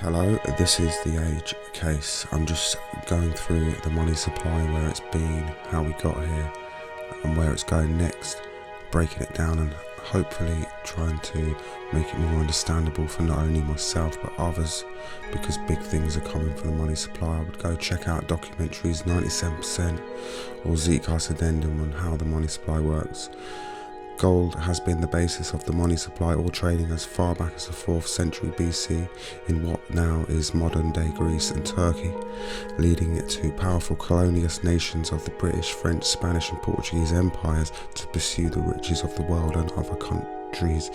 Hello, this is the Age case. I'm just going through the money supply, where it's been, how we got here, and where it's going next, breaking it down and hopefully trying to make it more understandable for not only myself but others, because big things are coming for the money supply. I would go check out documentaries 97% or Zeitgeist Addendum on how the money supply works. Gold has been the basis of the money supply or trading as far back as the 4th century BC in what now is modern day Greece and Turkey, leading it to powerful colonialist nations of the British, French, Spanish and Portuguese empires to pursue the riches of the world and other countries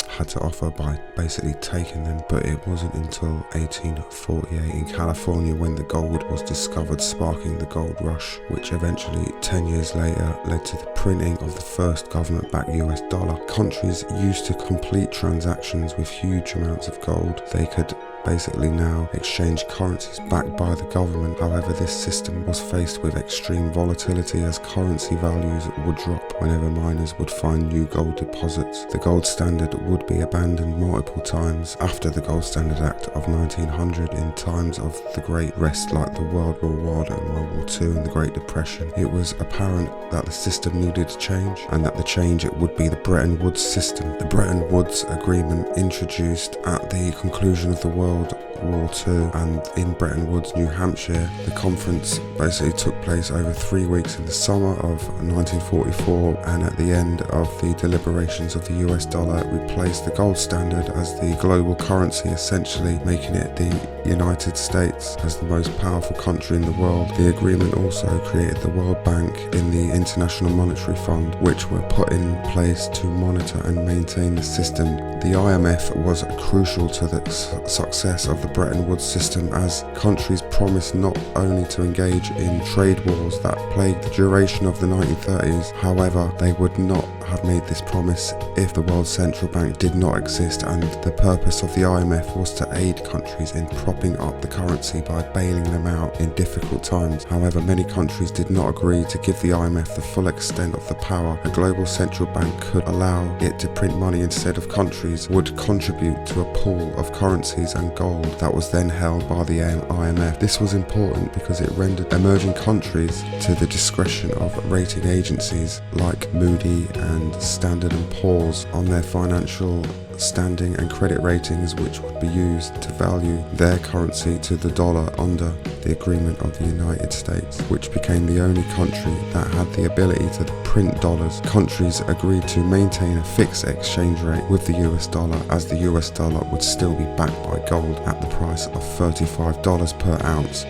had to offer by basically taking them. But it wasn't until 1848 in California when the gold was discovered, sparking the gold rush, which eventually 10 years later led to the printing of the first government-backed US dollar. Countries used to complete transactions with huge amounts of gold. They could basically now exchange currencies backed by the government. However, this system was faced with extreme volatility as currency values would drop whenever miners would find new gold deposits. The gold standard would be abandoned multiple times after the Gold Standard Act of 1900 in times of the Great Rest like the World War I and World War II and the Great Depression. It was apparent that the system needed to change, and that the change it would be the Bretton Woods system. The Bretton Woods Agreement, introduced at the conclusion of the World War II and in Bretton Woods, New Hampshire. The conference basically took place over 3 weeks in the summer of 1944, and at the end of the deliberations of the US dollar, it replaced the gold standard as the global currency, essentially making it the United States as the most powerful country in the world. The agreement also created the World Bank in the International Monetary Fund, which were put in place to monitor and maintain the system. The IMF was crucial to the success of the Bretton Woods system, as countries promised not only to engage in trade wars that plagued the duration of the 1930s, however, they would not have made this promise if the World Central Bank did not exist, and the purpose of the IMF was to aid countries in propping up the currency by bailing them out in difficult times. However, many countries did not agree to give the IMF the full extent of the power. A global central bank could allow it to print money instead of countries, would contribute to a pool of currencies and gold that was then held by the IMF. This was important because it rendered emerging countries to the discretion of rating agencies like Moody and Standard & Poor's on their financial standing and credit ratings, which would be used to value their currency to the dollar under the agreement of the United States, which became the only country that had the ability to print dollars. Countries agreed to maintain a fixed exchange rate with the US dollar, as the US dollar would still be backed by gold at the price of $35 per ounce.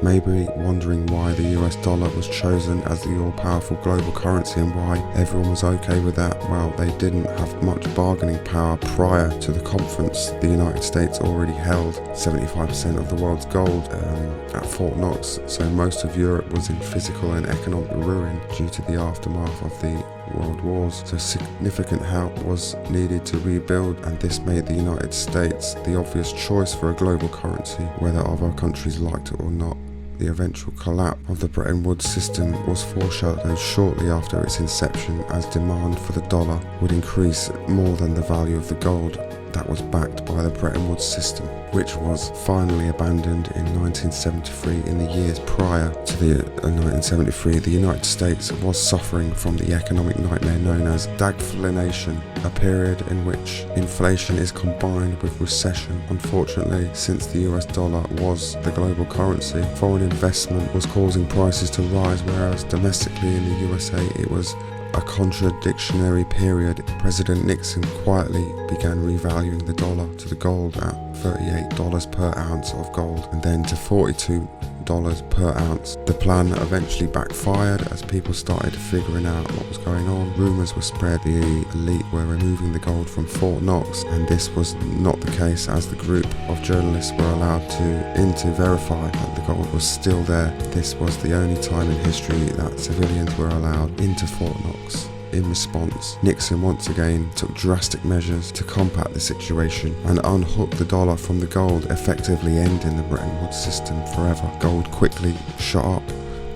Maybe wondering why the US dollar was chosen as the all-powerful global currency and why everyone was okay with that. Well, they didn't have much bargaining power prior to the conference. The United States already held 75% of the world's gold at Fort Knox, so most of Europe was in physical and economic ruin due to the aftermath of the world wars. So significant help was needed to rebuild, and this made the United States the obvious choice for a global currency, whether other countries liked it or not. The eventual collapse of the Bretton Woods system was foreshadowed shortly after its inception, as demand for the dollar would increase more than the value of the gold that was backed by the Bretton Woods system, which was finally abandoned in 1973. In the years prior to the 1973, the United States was suffering from the economic nightmare known as stagflation, a period in which inflation is combined with recession. Unfortunately, since the US dollar was the global currency, foreign investment was causing prices to rise, whereas domestically in the USA it was a contradictory period. President Nixon quietly began revaluing the dollar to the gold at $38 per ounce of gold, and then to $42 per ounce. The plan eventually backfired as people started figuring out what was going on. Rumours were spread the elite were removing the gold from Fort Knox, and this was not the case, as the group of journalists were allowed to verify that the gold was still there. This was the only time in history that civilians were allowed into Fort Knox. In response, Nixon once again took drastic measures to combat the situation and unhook the dollar from the gold, effectively ending the Bretton Woods system forever. Gold quickly shot up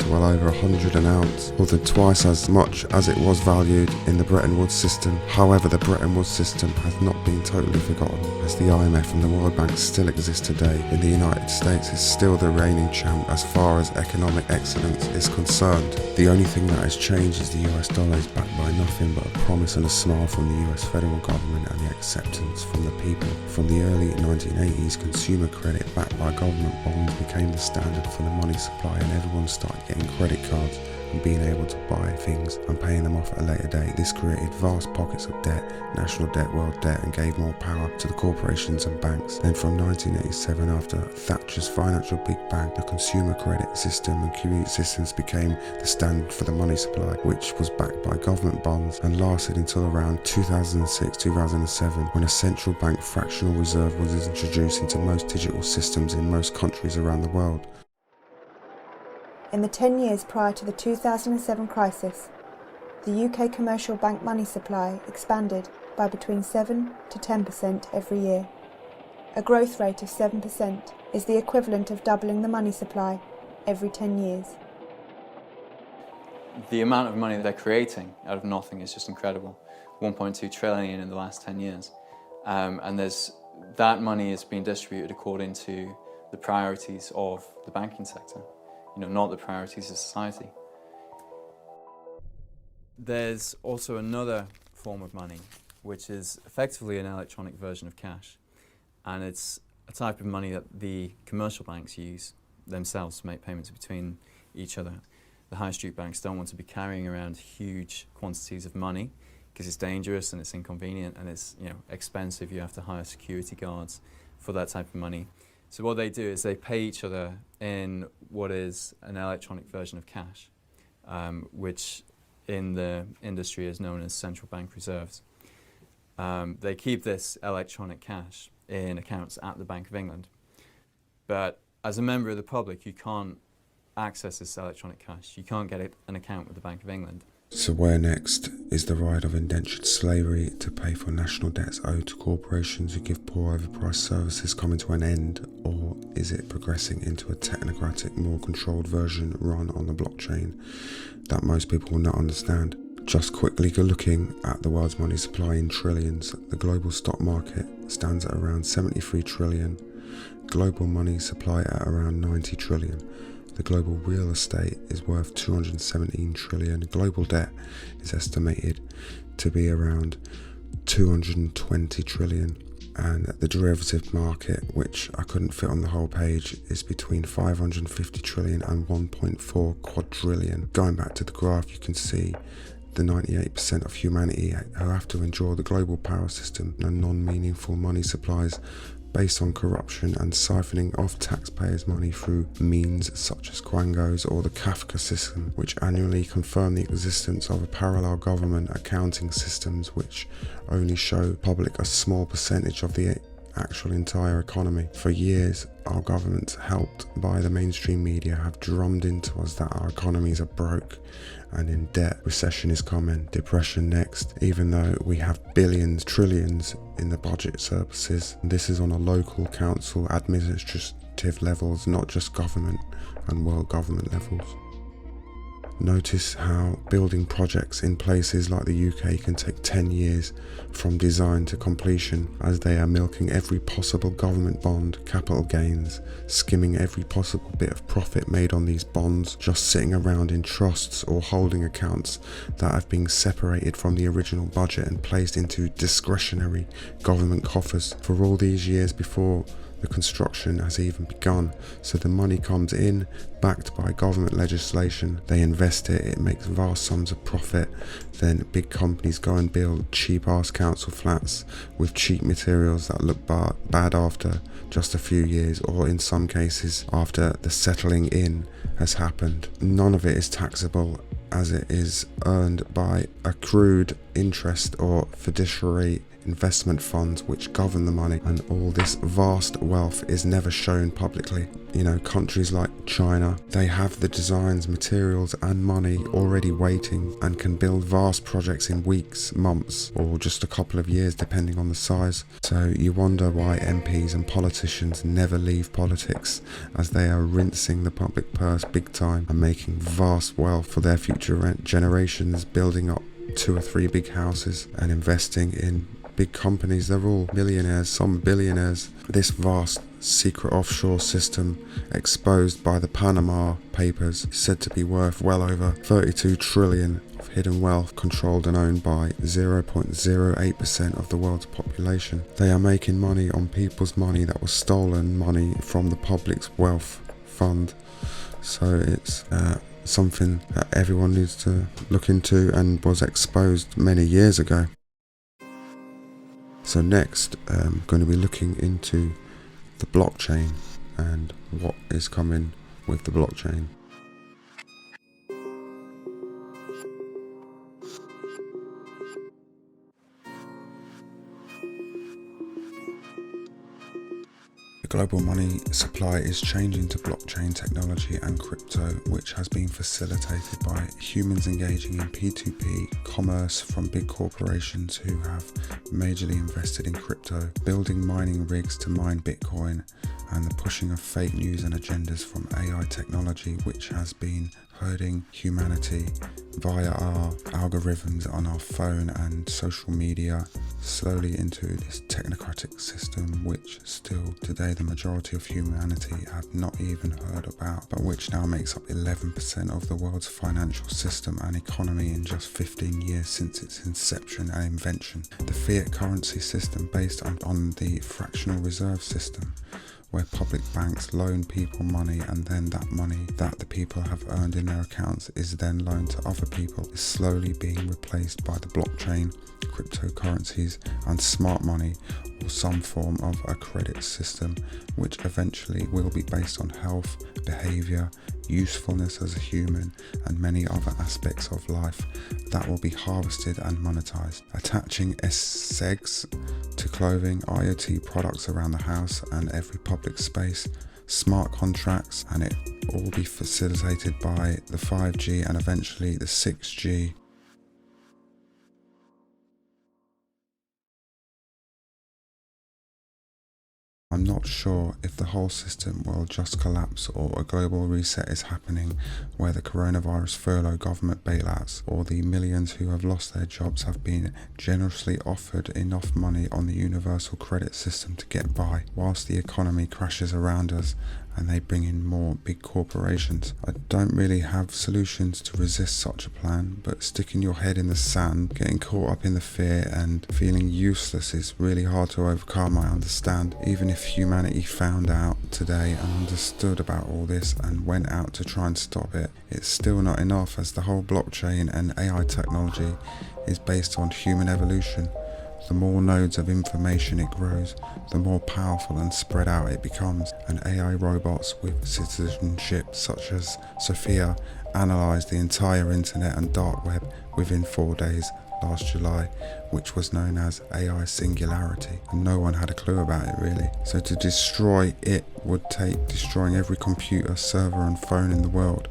to well over 100 an ounce, more than twice as much as it was valued in the Bretton Woods system. However, the Bretton Woods system has not been totally forgotten, as the IMF and the World Bank still exist today. In the United States is still the reigning champ as far as economic excellence is concerned. The only thing that has changed is the US dollar is backed by nothing but a promise and a smile from the US federal government and the acceptance from the people. From the early 1980s, consumer credit backed by government bonds became the standard for the money supply, and everyone started getting credit cards and being able to buy things and paying them off at a later date. This created vast pockets of debt, national debt, world debt, and gave more power to the corporations and banks. Then from 1987, after Thatcher's financial big bang, the consumer credit system and community systems became the standard for the money supply, which was backed by government bonds and lasted until around 2006-2007, when a central bank fractional reserve was introduced into most digital systems in most countries around the world. In the 10 years prior to the 2007 crisis, the UK commercial bank money supply expanded by between 7 to 10% every year. A growth rate of 7% is the equivalent of doubling the money supply every 10 years. The amount of money they're creating out of nothing is just incredible. 1.2 trillion in the last 10 years. And that money is being distributed according to the priorities of the banking sector, not the priorities of society. There's also another form of money, which is effectively an electronic version of cash. And it's a type of money that the commercial banks use themselves to make payments between each other. The high street banks don't want to be carrying around huge quantities of money because it's dangerous and it's inconvenient and it's expensive. You have to hire security guards for that type of money. So what they do is they pay each other in what is an electronic version of cash, which in the industry is known as central bank reserves. They keep this electronic cash in accounts at the Bank of England. But as a member of the public, you can't access this electronic cash. You can't get an account with the Bank of England. So where next? Is the ride of indentured slavery to pay for national debts owed to corporations who give poor overpriced services coming to an end, or is it progressing into a technocratic, more controlled version run on the blockchain that most people will not understand? Just quickly looking at the world's money supply in trillions, the global stock market stands at around 73 trillion, global money supply at around 90 trillion. The global real estate is worth 217 trillion. Global debt is estimated to be around 220 trillion. And the derivative market, which I couldn't fit on the whole page, is between 550 trillion and 1.4 quadrillion. Going back to the graph, you can see the 98% of humanity who have to endure the global power system and non-meaningful money supplies based on corruption and siphoning off taxpayers' money through means such as quangos or the Kafka system, which annually confirm the existence of a parallel government accounting systems which only show public a small percentage of the actual entire economy. For years, our governments, helped by the mainstream media, have drummed into us that our economies are broke and in debt, recession is coming, depression next, even though we have billions, trillions in the budget surpluses. This is on a local council administrative levels, not just government and world government levels. Notice how building projects in places like the UK can take 10 years from design to completion, as they are milking every possible government bond, capital gains, skimming every possible bit of profit made on these bonds, just sitting around in trusts or holding accounts that have been separated from the original budget and placed into discretionary government coffers for all these years before the construction has even begun. So the money comes in, backed by government legislation, they invest it, it makes vast sums of profit, then big companies go and build cheap ass council flats with cheap materials that look bad after just a few years, or in some cases after the settling in has happened. None of it is taxable, as it is earned by accrued interest or fiduciary investment funds which govern the money, and all this vast wealth is never shown publicly. Countries like China, they have the designs, materials and money already waiting and can build vast projects in weeks, months or just a couple of years depending on the size. So you wonder why MPs and politicians never leave politics, as they are rinsing the public purse big time and making vast wealth for their future generations, building up 2 or 3 big houses and investing in big companies. They're all millionaires, some billionaires. This vast secret offshore system, exposed by the Panama Papers, is said to be worth well over 32 trillion of hidden wealth, controlled and owned by 0.08% of the world's population. They are making money on people's money that was stolen money from the public's wealth fund. So it's something that everyone needs to look into and was exposed many years ago. So next, I'm going to be looking into the blockchain and what is coming with the blockchain. The global money supply is changing to blockchain technology and crypto, which has been facilitated by humans engaging in P2P commerce from big corporations who have majorly invested in crypto, building mining rigs to mine Bitcoin, and the pushing of fake news and agendas from AI technology, which has been herding humanity via our algorithms on our phone and social media slowly into this technocratic system, which still today the majority of humanity have not even heard about, but which now makes up 11% of the world's financial system and economy in just 15 years since its inception and invention. The fiat currency system based on the fractional reserve system, where public banks loan people money, and then that money that the people have earned in their accounts is then loaned to other people, is slowly being replaced by the blockchain, cryptocurrencies and smart money, or some form of a credit system, which eventually will be based on health, behavior, usefulness as a human and many other aspects of life that will be harvested and monetized. Attaching SEGs to clothing, IoT products around the house and every public space, smart contracts, and it all be facilitated by the 5G and eventually the 6G. I'm not sure if the whole system will just collapse or a global reset is happening, where the coronavirus furlough, government bailouts, or the millions who have lost their jobs have been generously offered enough money on the universal credit system to get by, whilst the economy crashes around us and they bring in more big corporations. I don't really have solutions to resist such a plan, but sticking your head in the sand, getting caught up in the fear and feeling useless is really hard to overcome, I understand. Even if humanity found out today and understood about all this and went out to try and stop it, it's still not enough, as the whole blockchain and AI technology is based on human evolution. The more nodes of information it grows, the more powerful and spread out it becomes, and AI robots with citizenship such as Sophia analysed the entire internet and dark web within 4 days last July, which was known as AI singularity, and no one had a clue about it really. So to destroy it would take destroying every computer, server and phone in the world,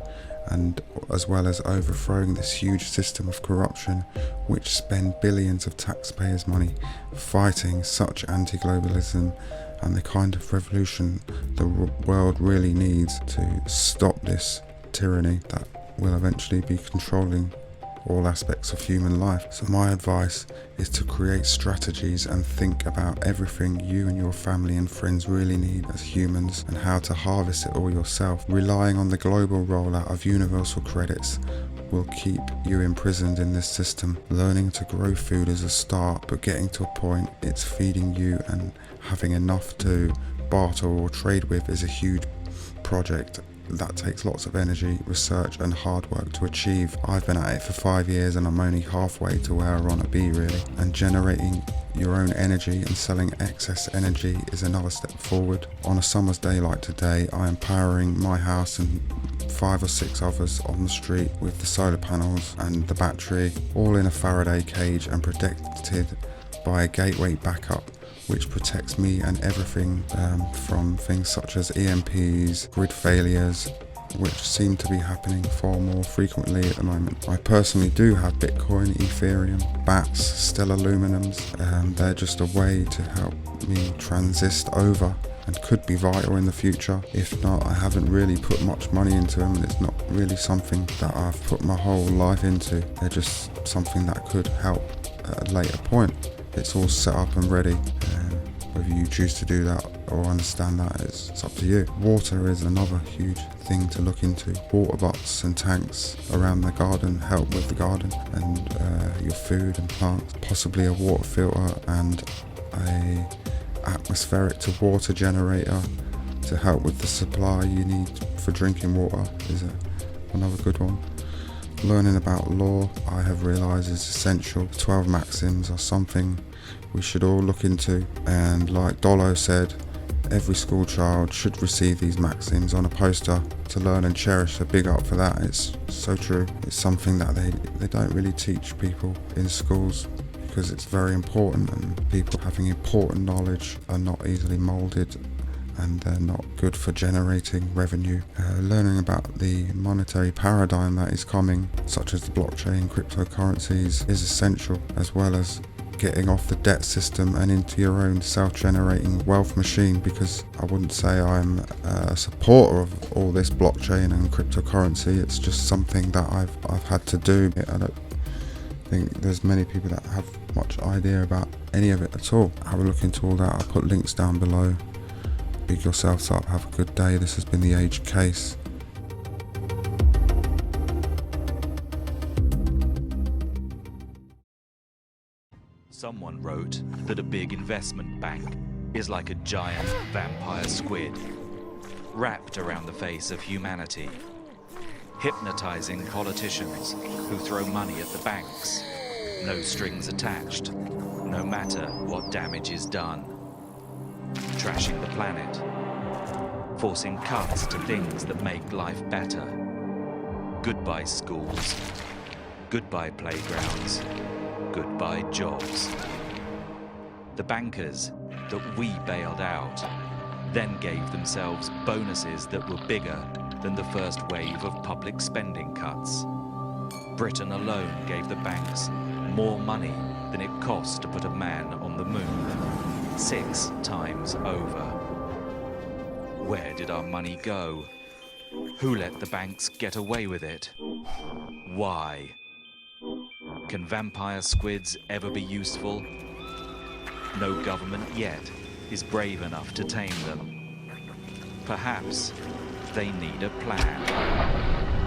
and as well as overthrowing this huge system of corruption which spend billions of taxpayers' money fighting such anti-globalism and the kind of revolution the world really needs to stop this tyranny that will eventually be controlling all aspects of human life. So my advice is to create strategies and think about everything you and your family and friends really need as humans and how to harvest it all yourself. Relying on the global rollout of universal credits will keep you imprisoned in this system. Learning to grow food is a start, but getting to a point it's feeding you and having enough to barter or trade with is a huge project that takes lots of energy, research and hard work to achieve. I've been at it for 5 years and I'm only halfway to where I want to be really. And generating your own energy and selling excess energy is another step forward. On a summer's day like today, I am powering my house and 5 or 6 others on the street with the solar panels and the battery, all in a Faraday cage and protected by a gateway backup which protects me and everything from things such as EMPs, grid failures, which seem to be happening far more frequently at the moment. I personally do have Bitcoin, Ethereum, BATs, Stellar Aluminums. They're just a way to help me transist over and could be vital in the future. If not, I haven't really put much money into them, and it's not really something that I've put my whole life into. They're just something that could help at a later point. It's all set up and ready. Whether you choose to do that or understand that, it's up to you. Water is another huge thing to look into. Water bots and tanks around the garden help with the garden and your food and plants. Possibly a water filter and a atmospheric to water generator to help with the supply you need for drinking water is another good one. Learning about law, I have realised, is essential. 12 maxims are something we should all look into, and like Dolo said, every school child should receive these maxims on a poster to learn and cherish. So big up for that. It's so true. It's something that they don't really teach people in schools because it's very important, and people having important knowledge are not easily moulded and they're not good for generating revenue. Learning about the monetary paradigm that is coming, such as the blockchain, cryptocurrencies, is essential, as well as getting off the debt system and into your own self-generating wealth machine, because I wouldn't say I'm a supporter of all this blockchain and cryptocurrency. It's just something that I've had to do. I don't think there's many people that have much idea about any of it at all. Have a look into all that. I'll put links down below. Big yourselves up. Have a good day. This has been The Age Case. Someone wrote that a big investment bank is like a giant vampire squid wrapped around the face of humanity, hypnotizing politicians who throw money at the banks, no strings attached, no matter what damage is done, trashing the planet, forcing cuts to things that make life better. Goodbye schools, goodbye playgrounds, goodbye jobs. The bankers that we bailed out then gave themselves bonuses that were bigger than the first wave of public spending cuts. Britain alone gave the banks more money than it cost to put a man on the moon, 6 times over. Where did our money go? Who let the banks get away with it? Why? Can vampire squids ever be useful? No government yet is brave enough to tame them. Perhaps they need a plan.